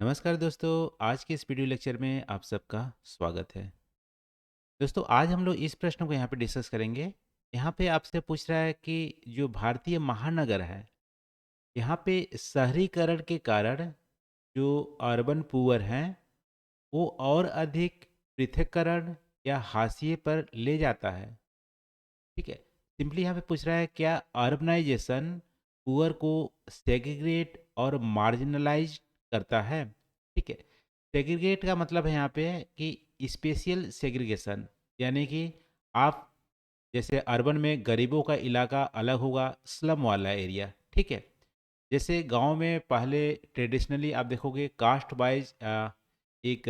नमस्कार दोस्तों। आज के इस वीडियो लेक्चर में आप सबका स्वागत है। दोस्तों, आज हम लोग इस प्रश्न को यहाँ पे डिस्कस करेंगे। यहाँ पे आपसे पूछ रहा है कि जो भारतीय महानगर है, यहाँ पे शहरीकरण के कारण जो अर्बन पुअर हैं, वो और अधिक पृथक्करण या हाशिए पर ले जाता है। ठीक है। सिंपली यहाँ पे पूछ रहा है, क्या अर्बनाइजेशन पुअर को सेग्रीगेट और मार्जिनलाइज करता है। ठीक है। सेग्रीगेट का मतलब है यहाँ पे कि स्पेशियल सेग्रीगेशन, यानी कि आप जैसे अर्बन में गरीबों का इलाका अलग होगा, स्लम वाला एरिया। ठीक है। जैसे गांव में पहले ट्रेडिशनली आप देखोगे कास्ट वाइज एक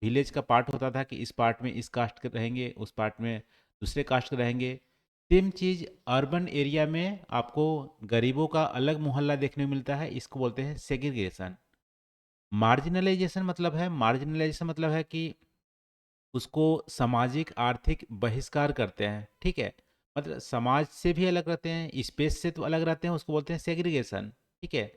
विलेज का पार्ट होता था कि इस पार्ट में इस कास्ट के रहेंगे, उस पार्ट में दूसरे कास्ट के रहेंगे। सेम चीज़ अर्बन एरिया में आपको गरीबों का अलग मोहल्ला देखने को मिलता है, इसको बोलते हैं सेग्रीगेशन। मार्जिनलाइजेशन मतलब है कि उसको सामाजिक आर्थिक बहिष्कार करते हैं। ठीक है। मतलब समाज से भी अलग रहते हैं, स्पेस से तो अलग रहते हैं, उसको बोलते हैं सेग्रीगेशन। ठीक है।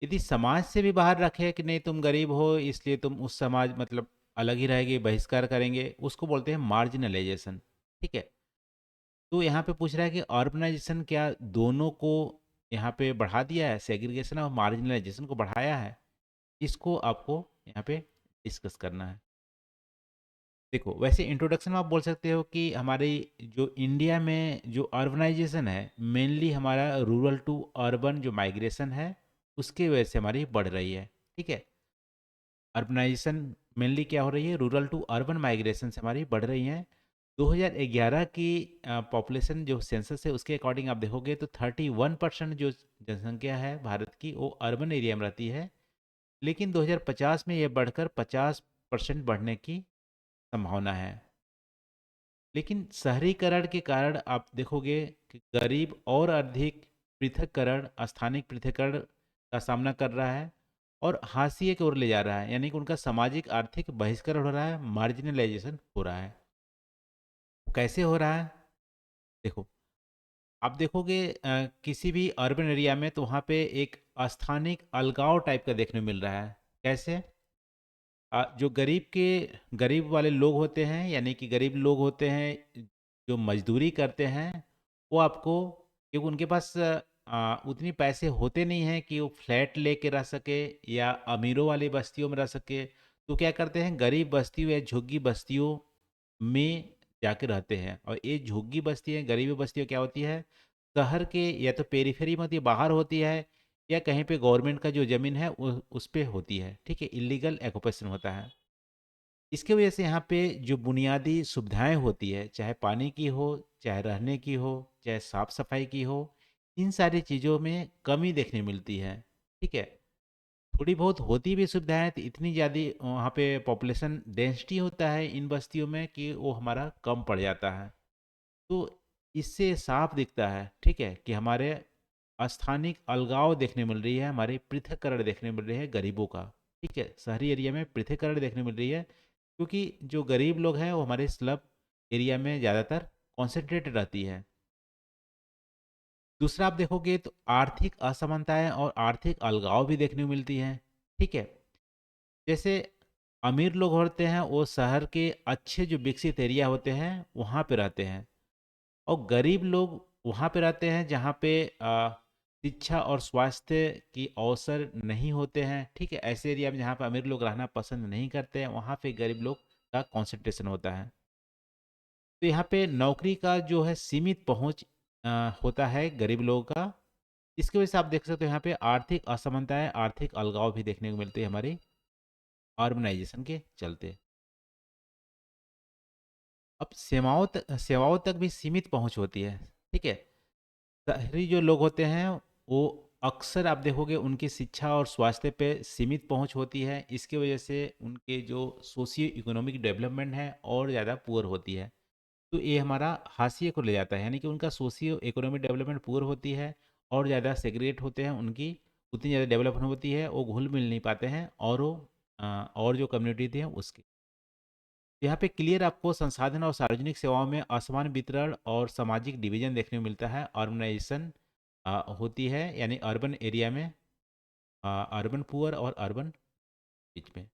यदि समाज से भी बाहर रखे कि नहीं तुम गरीब हो इसलिए तुम उस समाज मतलब अलग ही रहेंगे, बहिष्कार करेंगे, उसको बोलते हैं मार्जिनलाइजेशन। ठीक है। तो यहाँ पे पूछ रहा है कि अर्बनाइजेशन क्या दोनों को यहाँ पे बढ़ा दिया है, सेग्रीगेशन और मार्जिनलाइजेशन को बढ़ाया है, इसको आपको यहाँ पे डिस्कस करना है। देखो, वैसे इंट्रोडक्शन में आप बोल सकते हो कि हमारी जो इंडिया में जो अर्बनाइजेशन है, मेनली हमारा रूरल टू अर्बन जो माइग्रेशन है, उसके वजह से हमारी बढ़ रही है। ठीक है। अर्बनाइजेशन मेनली क्या हो रही है, रूरल टू अर्बन माइग्रेशन से हमारी बढ़ रही हैं। 2011 की पॉपुलेशन जो सेंसस है उसके अकॉर्डिंग आप देखोगे तो 31% जो जनसंख्या है भारत की वो अर्बन एरिया में रहती है। लेकिन 2050 में ये बढ़कर 50% बढ़ने की संभावना है। लेकिन शहरीकरण के कारण आप देखोगे कि गरीब और अधिक पृथक्करण, स्थानिक पृथक्करण का सामना कर रहा है और हाशिए की ओर ले जा रहा है, यानी कि उनका सामाजिक आर्थिक बहिष्करण हो रहा है, मार्जिनलाइजेशन हो रहा है। कैसे हो रहा है? देखो, आप देखोगे किसी भी अर्बन एरिया में तो वहाँ पे एक स्थानिक अलगाव टाइप का देखने को मिल रहा है। कैसे? जो गरीब वाले लोग होते हैं, यानी कि गरीब लोग होते हैं जो मजदूरी करते हैं, वो आपको, क्योंकि उनके पास उतनी पैसे होते नहीं हैं कि वो फ्लैट लेके रह सके या अमीरों वाली बस्तियों में रह सके। तो क्या करते हैं, गरीब बस्तियों या झुग्गी बस्तियों में जाके रहते हैं। और ये झुग्गी बस्तियाँ, गरीबी बस्तियाँ क्या होती है, शहर के या तो पेरीफेरी में होती है, बाहर होती है, या कहीं पे गवर्नमेंट का जो ज़मीन है उस पे होती है। ठीक है। इलीगल ऑक्यूपेशन होता है। इसके वजह से यहाँ पे जो बुनियादी सुविधाएं होती है, चाहे पानी की हो, चाहे रहने की हो, चाहे साफ सफाई की हो, इन सारी चीज़ों में कमी देखने मिलती है। ठीक है। थोड़ी बहुत होती भी सुविधाएं तो इतनी ज़्यादा वहाँ पे पॉपुलेशन डेंसिटी होता है इन बस्तियों में कि वो हमारा कम पड़ जाता है। तो इससे साफ दिखता है, ठीक है, कि हमारे स्थानिक अलगाव देखने मिल रही है, हमारी पृथक्करण देखने मिल रही है गरीबों का। ठीक है। शहरी एरिया में पृथक्करण देखने मिल रही है क्योंकि जो गरीब लोग हैं वो हमारे स्लम एरिया में ज़्यादातर कॉन्सेंट्रेटेड रहती है। दूसरा आप देखोगे तो आर्थिक असमानताएं और आर्थिक अलगाव भी देखने को मिलती हैं। ठीक है। जैसे अमीर लोग होते हैं वो शहर के अच्छे जो विकसित एरिया होते हैं वहाँ पे रहते हैं, और गरीब लोग वहाँ पे रहते हैं जहाँ पे शिक्षा और स्वास्थ्य की अवसर नहीं होते हैं। ठीक है। ऐसे एरिया में जहाँ पे अमीर लोग रहना पसंद नहीं करते हैं, वहाँ पे गरीब लोग का कंसंट्रेशन होता है। तो यहाँ पे नौकरी का जो है सीमित पहुँच होता है गरीब लोगों का। इसकी वजह से आप देख सकते हो यहाँ पे आर्थिक असमानताएं, आर्थिक अलगाव भी देखने को मिलती है हमारी अर्बनाइजेशन के चलते। अब सेवाओं तक भी सीमित पहुँच होती है। ठीक है। शहरी जो लोग होते हैं वो अक्सर आप देखोगे उनकी शिक्षा और स्वास्थ्य पे सीमित पहुंच होती है। इसकी वजह से उनके जो सोशियो इकोनॉमिक डेवलपमेंट है और ज़्यादा पुअर होती है। तो ये हमारा हाशिए को ले जाता है, यानी कि उनका सोशियो इकोनॉमिक डेवलपमेंट पुअर होती है और ज़्यादा सेग्रेगेट होते हैं, उनकी उतनी ज़्यादा डेवलपमेंट होती है, वो घुल मिल नहीं पाते हैं और वो और जो कम्युनिटी थी है उसकी। यहाँ पे क्लियर आपको संसाधन और सार्वजनिक सेवाओं में असमान वितरण और सामाजिक डिवीजन देखने को मिलता है। अर्बनाइजेशन होती है यानी अर्बन एरिया में। अर्बन पुअर और अर्बन बीच में।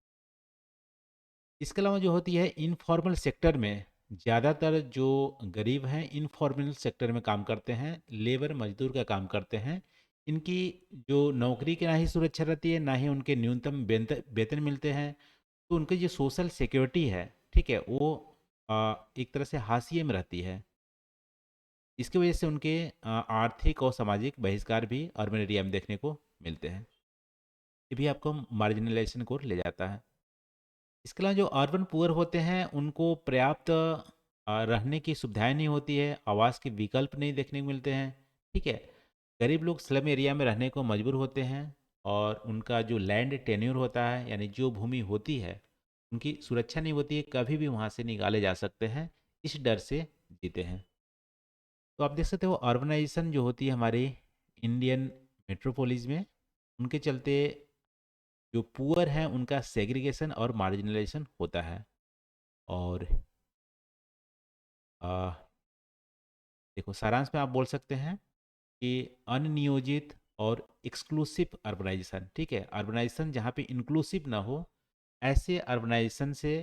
इसके अलावा जो होती है इनफॉर्मल सेक्टर में, ज़्यादातर जो गरीब हैं इनफॉर्मल सेक्टर में काम करते हैं, लेबर मजदूर का काम करते हैं। इनकी जो नौकरी की ना ही सुरक्षा रहती है, ना ही उनके न्यूनतम वेतन मिलते हैं। तो उनकी जो सोशल सिक्योरिटी है, ठीक है, वो एक तरह से हाशिए में रहती है। इसकी वजह से उनके आर्थिक और सामाजिक बहिष्कार भी अर्बन एरिया में देखने को मिलते हैं। ये भी आपको मार्जिनलाइजेशन को ले जाता है। इसके अलावा जो अर्बन पुअर होते हैं उनको पर्याप्त रहने की सुविधाएं नहीं होती है, आवास के विकल्प नहीं देखने को मिलते हैं। ठीक है, गरीब लोग स्लम एरिया में रहने को मजबूर होते हैं, और उनका जो लैंड टेन्योर होता है, यानी जो भूमि होती है, उनकी सुरक्षा नहीं होती है, कभी भी वहाँ से निकाले जा सकते हैं, इस डर से जीते हैं। तो आप देख सकते हो अर्बनाइजेशन जो होती है हमारी इंडियन मेट्रोपोलिस में, उनके चलते जो पुअर हैं उनका सेग्रीगेशन और मार्जिनलाइजेशन होता है। और आ, देखो सारांश में आप बोल सकते हैं कि अनियोजित और एक्सक्लूसिव अर्बनाइजेशन, ठीक है, अर्बनाइजेशन जहाँ पे इंक्लूसिव ना हो, ऐसे अर्बनाइजेशन से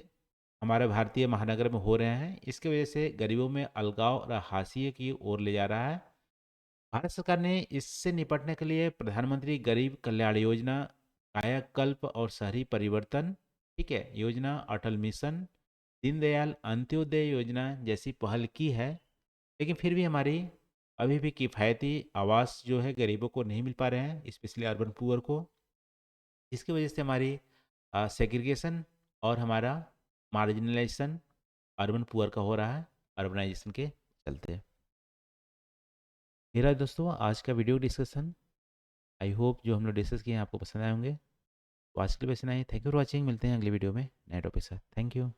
हमारे भारतीय महानगर में हो रहे हैं। इसकी वजह से गरीबों में अलगाव और हाशिए की ओर ले जा रहा है। भारत सरकार ने इससे निपटने के लिए प्रधानमंत्री गरीब कल्याण योजना, कायाकल्प और शहरी परिवर्तन, ठीक है, योजना, अटल मिशन, दीनदयाल अंत्योदय योजना जैसी पहल की है। लेकिन फिर भी हमारी अभी भी किफ़ायती आवास जो है गरीबों को नहीं मिल पा रहे हैं, स्पेशली अर्बन पुअर को। जिसकी वजह से हमारी सेग्रीगेशन और हमारा मार्जिनलाइजेशन अर्बन पुअर का हो रहा है, अर्बनाइजेशन के चलते। मेरा दोस्तों आज का वीडियो डिस्कशन, आई होप जो हम लोग डिस्कस किए हैं आपको पसंद आए होंगे। तो आज के लिए बस इतना ही। Thank you for watching. मिलते हैं अगले वीडियो में नए टॉपिक के साथ। Thank you.